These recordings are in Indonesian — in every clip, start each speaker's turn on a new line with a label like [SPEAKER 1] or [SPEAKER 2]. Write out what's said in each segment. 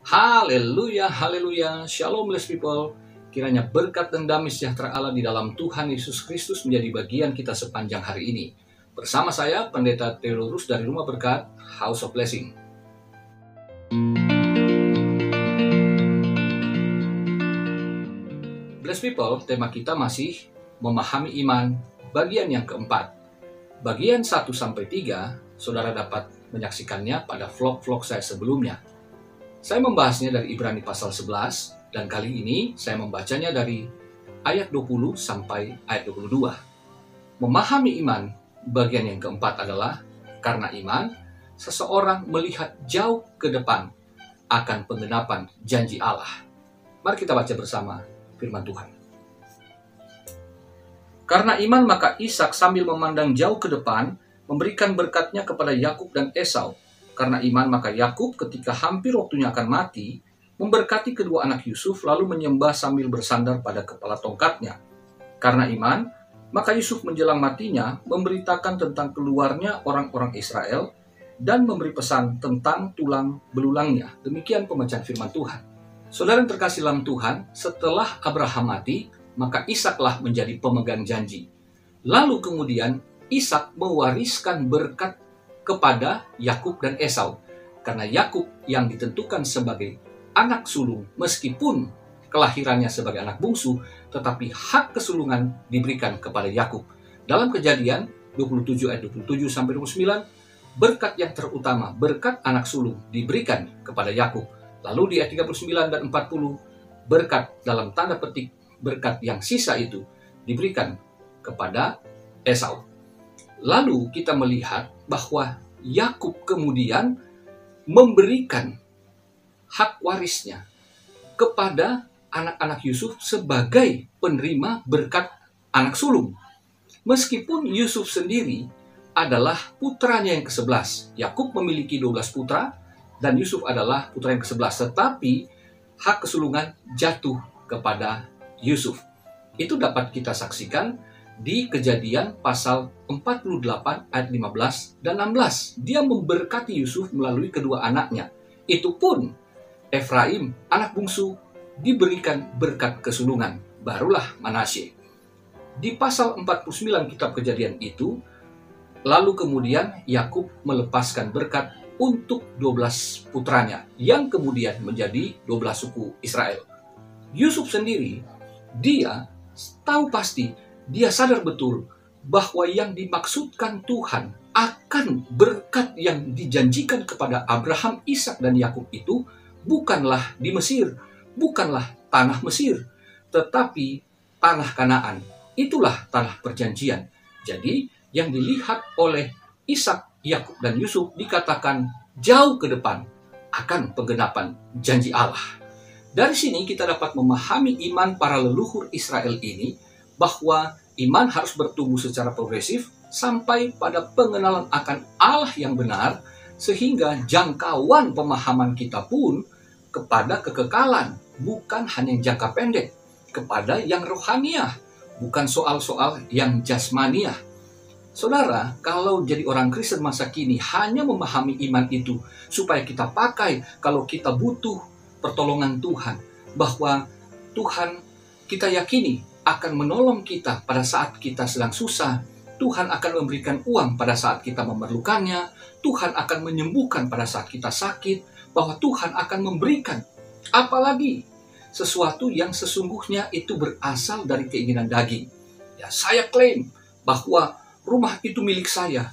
[SPEAKER 1] Haleluya, haleluya, shalom blessed people. Kiranya berkat dan damai sejahtera Allah di dalam Tuhan Yesus Kristus menjadi bagian kita sepanjang hari ini. Bersama saya, Pendeta Theodorus dari Rumah Berkat, House of Blessing. Blessed people, tema kita masih memahami iman, bagian yang keempat. Bagian 1-3, saudara dapat menyaksikannya pada vlog-vlog saya sebelumnya. Saya membahasnya dari Ibrani pasal 11, dan kali ini saya membacanya dari ayat 20 sampai ayat 22. Memahami iman, bagian yang keempat adalah, karena iman, seseorang melihat jauh ke depan akan penggenapan janji Allah. Mari kita baca bersama firman Tuhan. Karena iman maka Ishak sambil memandang jauh ke depan, memberikan berkatnya kepada Yakub dan Esau. Karena iman maka Yakub ketika hampir waktunya akan mati, memberkati kedua anak Yusuf lalu menyembah sambil bersandar pada kepala tongkatnya. Karena iman, maka Yusuf menjelang matinya memberitakan tentang keluarnya orang-orang Israel dan memberi pesan tentang tulang belulangnya. Demikian pembacaan firman Tuhan. Saudara yang terkasih dalam Tuhan, setelah Abraham mati, maka Ishaklah menjadi pemegang janji. Lalu kemudian Ishak mewariskan berkat kepada Yakub dan Esau. Karena Yakub yang ditentukan sebagai anak sulung meskipun kelahirannya sebagai anak bungsu, tetapi hak kesulungan diberikan kepada Yakub. Dalam Kejadian 27 ayat 27 sampai 29, berkat yang terutama, berkat anak sulung diberikan kepada Yakub. Lalu di ayat 39 dan 40, berkat dalam tanda petik berkat yang sisa itu diberikan kepada Esau. Lalu kita melihat bahwa Yakub kemudian memberikan hak warisnya kepada anak-anak Yusuf sebagai penerima berkat anak sulung. Meskipun Yusuf sendiri adalah putranya yang ke-11. Yakub memiliki 12 putra dan Yusuf adalah putra yang ke-11. Tetapi hak kesulungan jatuh kepada Yusuf. Itu dapat kita saksikan di Kejadian pasal 48 ayat 15 dan 16. Dia memberkati Yusuf melalui kedua anaknya. Itu pun Efraim, anak bungsu, diberikan berkat kesulungan. Barulah Manasye. Di pasal 49 kitab Kejadian itu, lalu kemudian Yakub melepaskan berkat untuk 12 putranya, yang kemudian menjadi 12 suku Israel. Yusuf sendiri, dia tahu pasti, dia sadar betul bahwa yang dimaksudkan Tuhan akan berkat yang dijanjikan kepada Abraham, Ishak, dan Yakub itu bukanlah di Mesir, bukanlah tanah Mesir, tetapi tanah Kanaan. Itulah tanah perjanjian. Jadi yang dilihat oleh Ishak, Yakub, dan Yusuf dikatakan jauh ke depan akan penggenapan janji Allah. Dari sini kita dapat memahami iman para leluhur Israel ini, bahwa iman harus bertumbuh secara progresif sampai pada pengenalan akan Allah yang benar, sehingga jangkauan pemahaman kita pun kepada kekekalan, bukan hanya yang jangka pendek, kepada yang rohaniah, bukan soal-soal yang jasmaniah. Saudara, kalau jadi orang Kristen masa kini hanya memahami iman itu supaya kita pakai kalau kita butuh pertolongan Tuhan, bahwa Tuhan kita yakini akan menolong kita pada saat kita sedang susah, Tuhan akan memberikan uang pada saat kita memerlukannya, Tuhan akan menyembuhkan pada saat kita sakit, bahwa Tuhan akan memberikan, apalagi sesuatu yang sesungguhnya itu berasal dari keinginan daging. Ya, saya klaim bahwa rumah itu milik saya,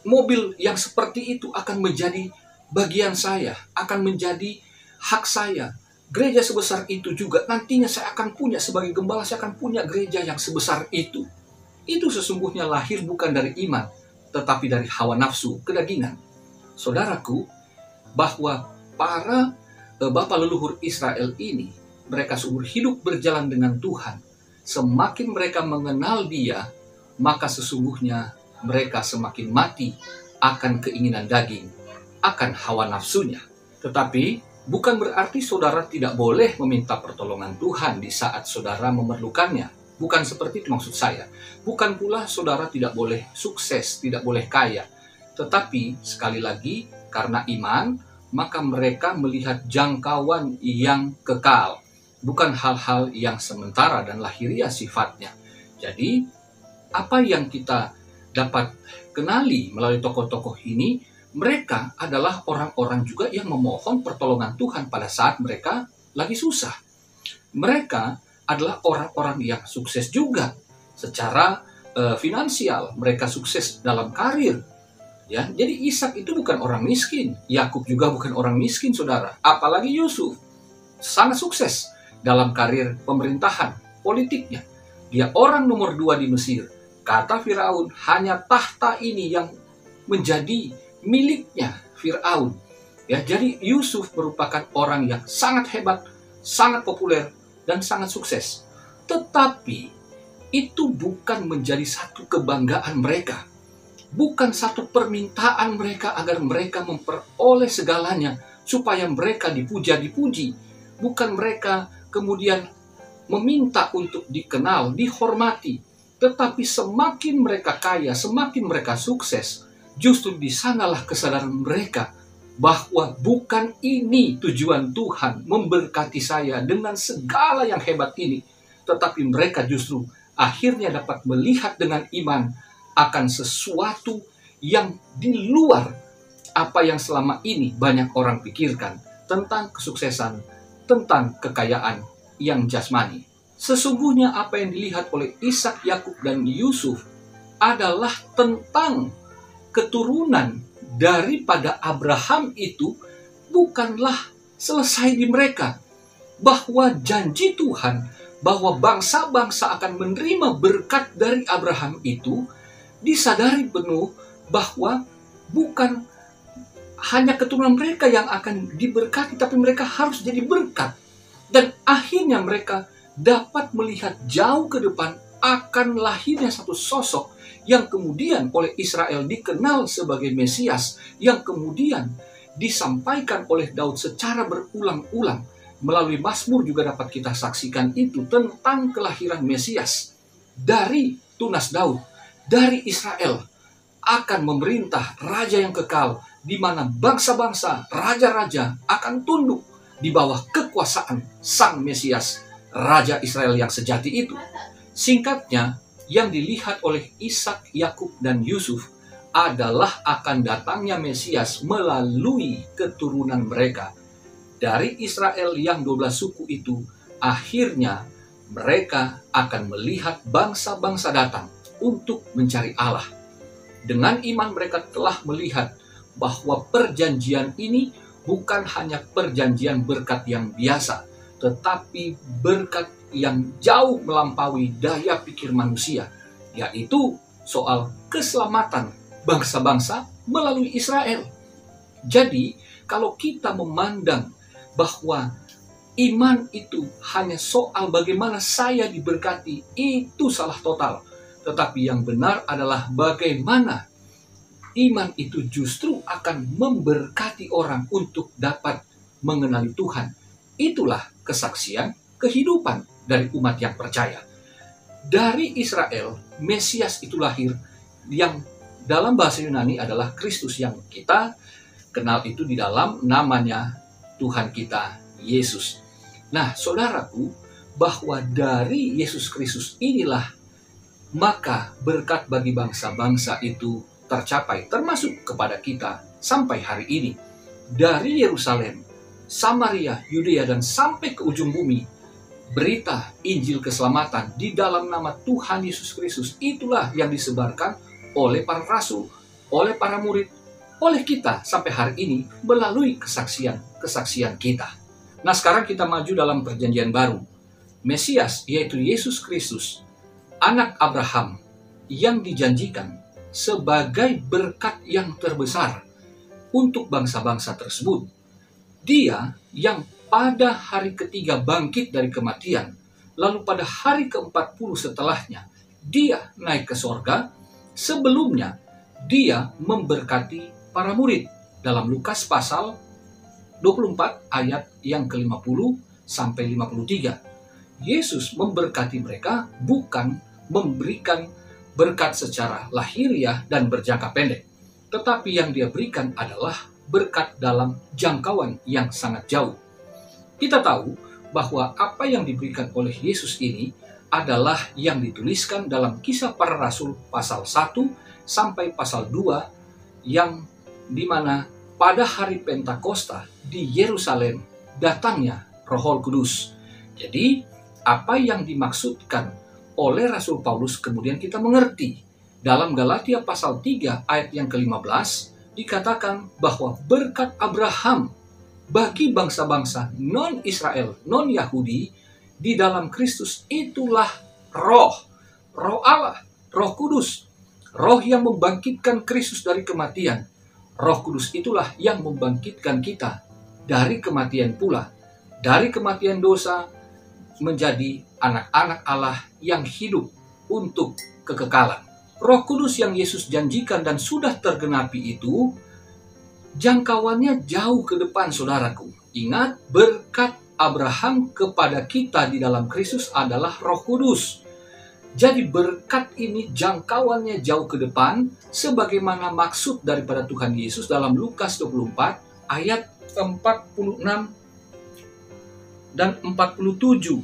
[SPEAKER 1] mobil yang seperti itu akan menjadi bagian saya, akan menjadi hak saya. Gereja sebesar itu juga nantinya saya akan punya sebagai gembala, saya akan punya gereja yang sebesar itu. Itu sesungguhnya lahir bukan dari iman, tetapi dari hawa nafsu, kedagingan. Saudaraku, bahwa para bapa leluhur Israel ini, mereka seumur hidup berjalan dengan Tuhan. Semakin mereka mengenal Dia, maka sesungguhnya mereka semakin mati akan keinginan daging, akan hawa nafsunya. Tetapi bukan berarti saudara tidak boleh meminta pertolongan Tuhan di saat saudara memerlukannya. Bukan seperti itu maksud saya. Bukan pula saudara tidak boleh sukses, tidak boleh kaya. Tetapi sekali lagi, karena iman, maka mereka melihat jangkauan yang kekal, bukan hal-hal yang sementara dan lahiriah sifatnya. Jadi, apa yang kita dapat kenali melalui tokoh-tokoh ini, mereka adalah orang-orang juga yang memohon pertolongan Tuhan pada saat mereka lagi susah. Mereka adalah orang-orang yang sukses juga secara finansial, mereka sukses dalam karir. Ya, jadi Ishak itu bukan orang miskin, Yakub juga bukan orang miskin, saudara. Apalagi Yusuf, sangat sukses dalam karir pemerintahan politiknya. Dia orang nomor 2 di Mesir. Kata Firaun, hanya tahta ini yang menjadi miliknya Firaun. Ya, jadi Yusuf merupakan orang yang sangat hebat, sangat populer, dan sangat sukses. Tetapi itu bukan menjadi satu kebanggaan mereka. Bukan satu permintaan mereka agar mereka memperoleh segalanya supaya mereka dipuja-dipuji. Bukan mereka kemudian meminta untuk dikenal, dihormati. Tetapi semakin mereka kaya, semakin mereka sukses, justru di sanalah kesadaran mereka bahwa bukan ini tujuan Tuhan memberkati saya dengan segala yang hebat ini. Tetapi mereka justru akhirnya dapat melihat dengan iman akan sesuatu yang di luar apa yang selama ini banyak orang pikirkan tentang kesuksesan, tentang kekayaan yang jasmani. Sesungguhnya apa yang dilihat oleh Ishak, Yakub, dan Yusuf adalah tentang keturunan daripada Abraham itu bukanlah selesai di mereka. Bahwa janji Tuhan bahwa bangsa-bangsa akan menerima berkat dari Abraham itu disadari penuh bahwa bukan hanya keturunan mereka yang akan diberkati, tapi mereka harus jadi berkat. Dan akhirnya mereka dapat melihat jauh ke depan akan lahirnya satu sosok yang kemudian oleh Israel dikenal sebagai Mesias, yang kemudian disampaikan oleh Daud secara berulang-ulang. Melalui Mazmur juga dapat kita saksikan itu tentang kelahiran Mesias dari tunas Daud, dari Israel, akan memerintah raja yang kekal, di mana bangsa-bangsa, raja-raja akan tunduk di bawah kekuasaan Sang Mesias, Raja Israel yang sejati itu. Singkatnya, yang dilihat oleh Ishak, Yakub, dan Yusuf adalah akan datangnya Mesias melalui keturunan mereka. Dari Israel yang 12 suku itu, akhirnya mereka akan melihat bangsa-bangsa datang untuk mencari Allah. Dengan iman mereka telah melihat bahwa perjanjian ini bukan hanya perjanjian berkat yang biasa, tetapi berkat yang jauh melampaui daya pikir manusia, yaitu soal keselamatan bangsa-bangsa melalui Israel. Jadi, kalau kita memandang bahwa iman itu hanya soal bagaimana saya diberkati, itu salah total. Tetapi yang benar adalah bagaimana iman itu justru akan memberkati orang untuk dapat mengenali Tuhan. Itulah kesaksian kehidupan dari umat yang percaya. Dari Israel, Mesias itu lahir, yang dalam bahasa Yunani adalah Kristus, yang kita kenal itu di dalam namanya Tuhan kita, Yesus. Nah, saudaraku, bahwa dari Yesus Kristus inilah maka berkat bagi bangsa-bangsa itu tercapai, termasuk kepada kita sampai hari ini. Dari Yerusalem, Samaria, Yudea, dan sampai ke ujung bumi, berita Injil keselamatan di dalam nama Tuhan Yesus Kristus itulah yang disebarkan oleh para rasul, oleh para murid, oleh kita sampai hari ini melalui kesaksian kita. Nah, sekarang kita maju dalam perjanjian baru. Mesias, yaitu Yesus Kristus, anak Abraham, yang dijanjikan sebagai berkat yang terbesar untuk bangsa-bangsa tersebut. Dia yang pada hari ketiga bangkit dari kematian, lalu pada hari ke-40 setelahnya, dia naik ke sorga. Sebelumnya, dia memberkati para murid dalam Lukas pasal 24 ayat yang ke-50 sampai 53. Yesus memberkati mereka bukan memberikan berkat secara lahiriah dan berjangka pendek, tetapi yang dia berikan adalah berkat dalam jangkauan yang sangat jauh. Kita tahu bahwa apa yang diberikan oleh Yesus ini adalah yang dituliskan dalam Kisah Para Rasul pasal 1 sampai pasal 2, yang dimana pada hari Pentakosta di Yerusalem datangnya Roh Kudus. Jadi apa yang dimaksudkan oleh Rasul Paulus kemudian kita mengerti. Dalam Galatia pasal 3 ayat yang ke-15 dikatakan bahwa berkat Abraham bagi bangsa-bangsa non-Israel, non-Yahudi di dalam Kristus itulah roh Allah, Roh Kudus, roh yang membangkitkan Kristus dari kematian. Roh Kudus itulah yang membangkitkan kita dari kematian pula, dari kematian dosa menjadi anak-anak Allah yang hidup untuk kekekalan. Roh Kudus yang Yesus janjikan dan sudah tergenapi itu jangkauannya jauh ke depan, saudaraku. Ingat, berkat Abraham kepada kita di dalam Kristus adalah Roh Kudus. Jadi berkat ini jangkauannya jauh ke depan, sebagaimana maksud daripada Tuhan Yesus dalam Lukas 24 ayat 46 dan 47.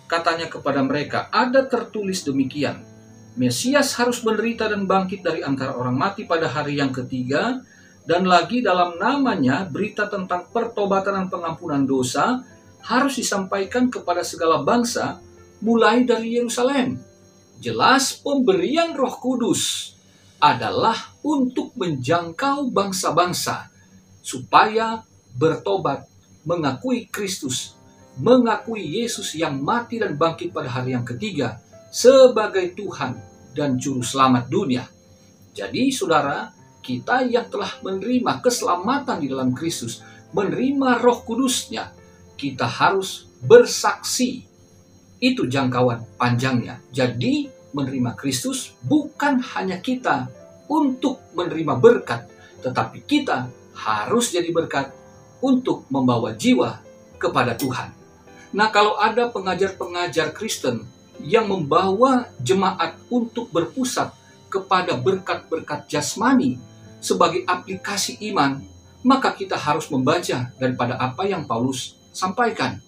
[SPEAKER 1] Katanya kepada mereka, ada tertulis demikian, Mesias harus menderita dan bangkit dari antara orang mati pada hari yang ketiga, dan lagi dalam namanya berita tentang pertobatan dan pengampunan dosa harus disampaikan kepada segala bangsa mulai dari Yerusalem. Jelas pemberian Roh Kudus adalah untuk menjangkau bangsa-bangsa supaya bertobat, mengakui Kristus, mengakui Yesus yang mati dan bangkit pada hari yang ketiga sebagai Tuhan dan Juru Selamat dunia. Jadi saudara, kita yang telah menerima keselamatan di dalam Kristus, menerima Roh Kudus-Nya, kita harus bersaksi. Itu jangkauan panjangnya. Jadi menerima Kristus bukan hanya kita untuk menerima berkat, tetapi kita harus jadi berkat untuk membawa jiwa kepada Tuhan. Nah, kalau ada pengajar-pengajar Kristen yang membawa jemaat untuk berpusat kepada berkat-berkat jasmani sebagai aplikasi iman, maka kita harus membaca daripada apa yang Paulus sampaikan.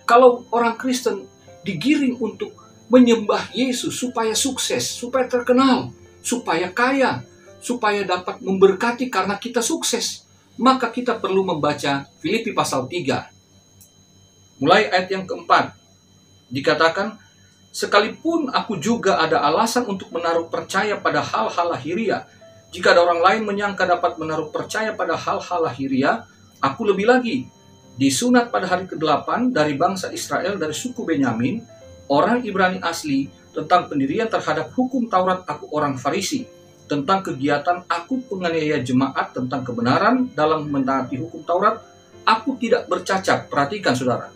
[SPEAKER 1] Kalau orang Kristen digiring untuk menyembah Yesus supaya sukses, supaya terkenal, supaya kaya, supaya dapat memberkati karena kita sukses, maka kita perlu membaca Filipi pasal 3. Mulai ayat yang keempat, dikatakan, sekalipun aku juga ada alasan untuk menaruh percaya pada hal-hal lahiriah, jika ada orang lain menyangka dapat menaruh percaya pada hal-hal lahiriah, aku lebih lagi. Disunat pada hari ke-8 dari bangsa Israel dari suku Benyamin, orang Ibrani asli, tentang pendirian terhadap hukum Taurat aku orang Farisi, tentang kegiatan aku penganiaya jemaat tentang kebenaran dalam menaati hukum Taurat, aku tidak bercacat. Perhatikan saudara.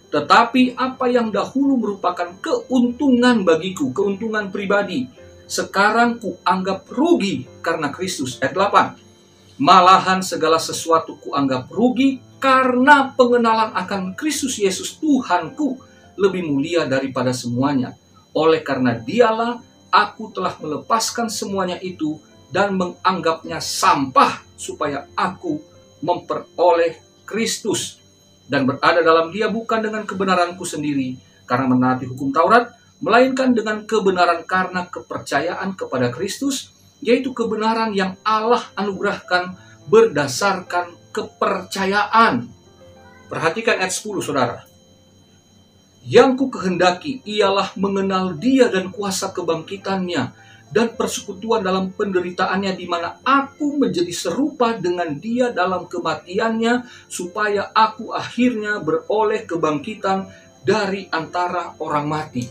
[SPEAKER 1] Tetapi apa yang dahulu merupakan keuntungan bagiku, keuntungan pribadi, sekarang kuanggap rugi karena Kristus. Ayat 8. Malahan segala sesuatu kuanggap rugi karena pengenalan akan Kristus Yesus Tuhanku lebih mulia daripada semuanya. Oleh karena dialah aku telah melepaskan semuanya itu dan menganggapnya sampah supaya aku memperoleh Kristus dan berada dalam dia bukan dengan kebenaranku sendiri karena menaati hukum Taurat, melainkan dengan kebenaran karena kepercayaan kepada Kristus, yaitu kebenaran yang Allah anugerahkan berdasarkan kepercayaan. Perhatikan ayat 10 saudara. Yang ku kehendaki ialah mengenal dia dan kuasa kebangkitannya dan persekutuan dalam penderitaannya, di mana aku menjadi serupa dengan dia dalam kematiannya, supaya aku akhirnya beroleh kebangkitan dari antara orang mati.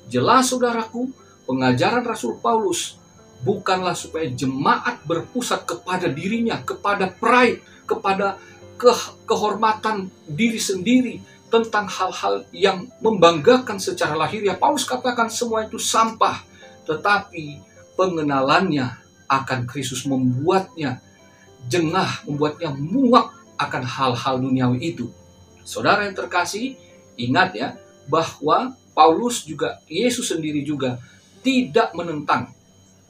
[SPEAKER 1] Jelas saudaraku, pengajaran Rasul Paulus bukanlah supaya jemaat berpusat kepada dirinya, kepada pride, kepada kehormatan diri sendiri, tentang hal-hal yang membanggakan secara lahiriah. Paulus katakan semua itu sampah, tetapi pengenalannya akan Kristus membuatnya jengah, membuatnya muak akan hal-hal duniawi itu. Saudara yang terkasih, ingat ya, bahwa Paulus juga, Yesus sendiri juga tidak menentang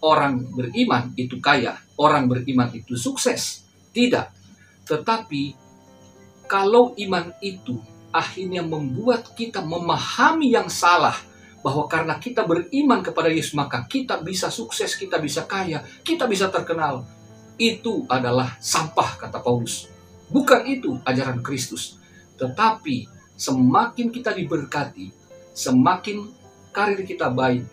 [SPEAKER 1] orang beriman itu kaya, orang beriman itu sukses. Tidak. Tetapi kalau iman itu akhirnya membuat kita memahami yang salah, bahwa karena kita beriman kepada Yesus maka kita bisa sukses, kita bisa kaya, kita bisa terkenal, itu adalah sampah, kata Paulus. Bukan itu ajaran Kristus. Tetapi semakin kita diberkati, semakin karir kita baik,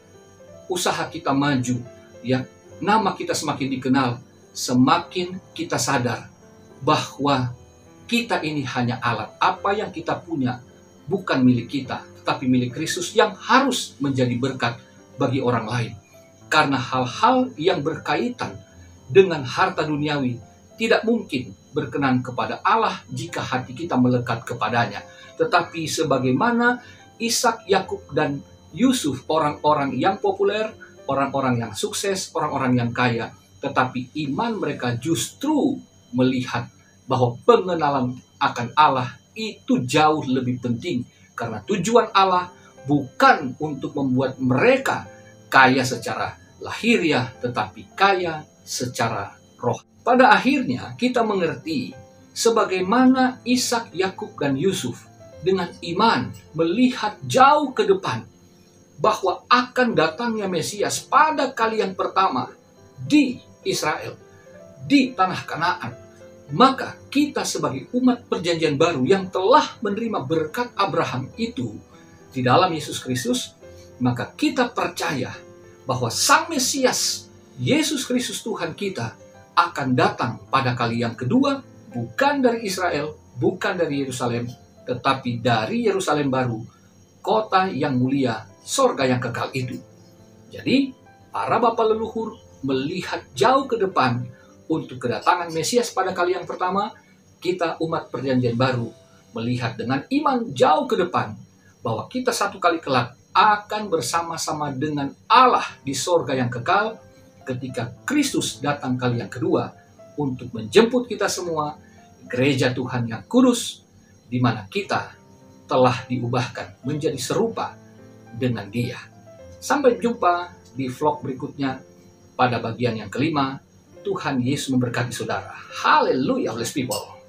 [SPEAKER 1] usaha kita maju, ya, nama kita semakin dikenal, semakin kita sadar bahwa kita ini hanya alat. Apa yang kita punya bukan milik kita, tetapi milik Kristus yang harus menjadi berkat bagi orang lain. Karena hal-hal yang berkaitan dengan harta duniawi tidak mungkin berkenan kepada Allah jika hati kita melekat kepadanya. Tetapi sebagaimana Ishak, Yakub, dan Yusuf, orang-orang yang populer, orang-orang yang sukses, orang-orang yang kaya, tetapi iman mereka justru melihat bahwa pengenalan akan Allah itu jauh lebih penting. Karena tujuan Allah bukan untuk membuat mereka kaya secara lahiriah, tetapi kaya secara roh. Pada akhirnya kita mengerti sebagaimana Ishak, Yakub, dan Yusuf dengan iman melihat jauh ke depan bahwa akan datangnya Mesias pada kali yang pertama di Israel, di tanah Kanaan. Maka kita sebagai umat perjanjian baru yang telah menerima berkat Abraham itu di dalam Yesus Kristus, maka kita percaya bahwa Sang Mesias, Yesus Kristus Tuhan kita, akan datang pada kali yang kedua, bukan dari Israel, bukan dari Yerusalem, tetapi dari Yerusalem baru, kota yang mulia, sorga yang kekal itu. Jadi, para bapa leluhur melihat jauh ke depan untuk kedatangan Mesias pada kali yang pertama. Kita umat perjanjian baru melihat dengan iman jauh ke depan bahwa kita satu kali kelak akan bersama-sama dengan Allah di sorga yang kekal ketika Kristus datang kali yang kedua untuk menjemput kita semua, gereja Tuhan yang kudus, di mana kita telah diubahkan menjadi serupa dengan Dia. Sampai jumpa di vlog berikutnya pada bagian yang kelima. Tuhan Yesus memberkati saudara. Haleluya, blessed people.